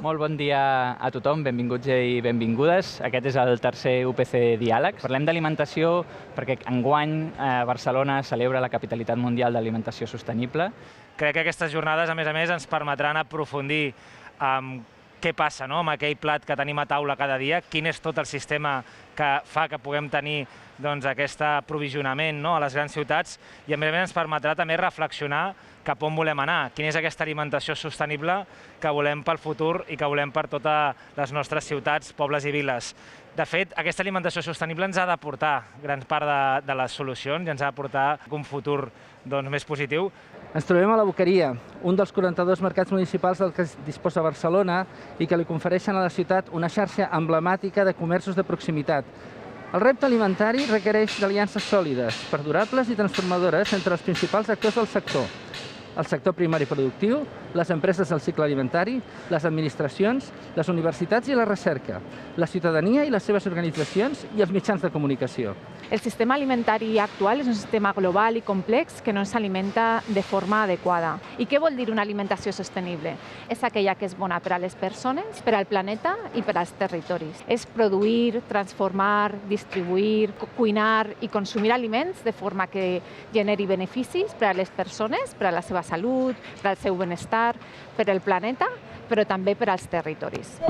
Molt bon dia a tothom, benvinguts i benvingudes. Aquest és el tercer UPC Diàlegs. Parlem d'alimentació perquè enguany Barcelona celebra la capitalitat mundial d'alimentació sostenible. Crec que aquestes jornades, a més, ens permetran aprofundir en què passa amb aquell plat que tenim a taula cada dia, quin és tot el sistema que fa que puguem tenir aquest aprovisionament a les grans ciutats i a més ens permetrà també reflexionar cap on volem anar, quina és aquesta alimentació sostenible que volem pel futur i que volem per totes les nostres ciutats, pobles i viles. De fet, aquesta alimentació sostenible ens ha d'aportar gran part de les solucions i ens ha d'aportar un futur més positiu. Ens trobem a la Boqueria, un dels 42 mercats municipals del que disposa Barcelona i que li confereixen a la ciutat una xarxa emblemàtica de comerços de proximitat. El repte alimentari requereix d'aliances sòlides, perdurables i transformadores entre els principals actors del sector. El sector primari productiu, les empreses del cicle alimentari, les administracions, les universitats i la recerca, la ciutadania i les seves organitzacions i els mitjans de comunicació. El sistema alimentari actual és un sistema global i complex que no s'alimenta de forma adequada. I què vol dir una alimentació sostenible? És aquella que és bona per a les persones, per al planeta i per als territoris. És produir, transformar, distribuir, cuinar i consumir aliments de forma que generi beneficis per a les persones, per a la seva salut, per al seu benestar, per al planeta, però també per als territoris.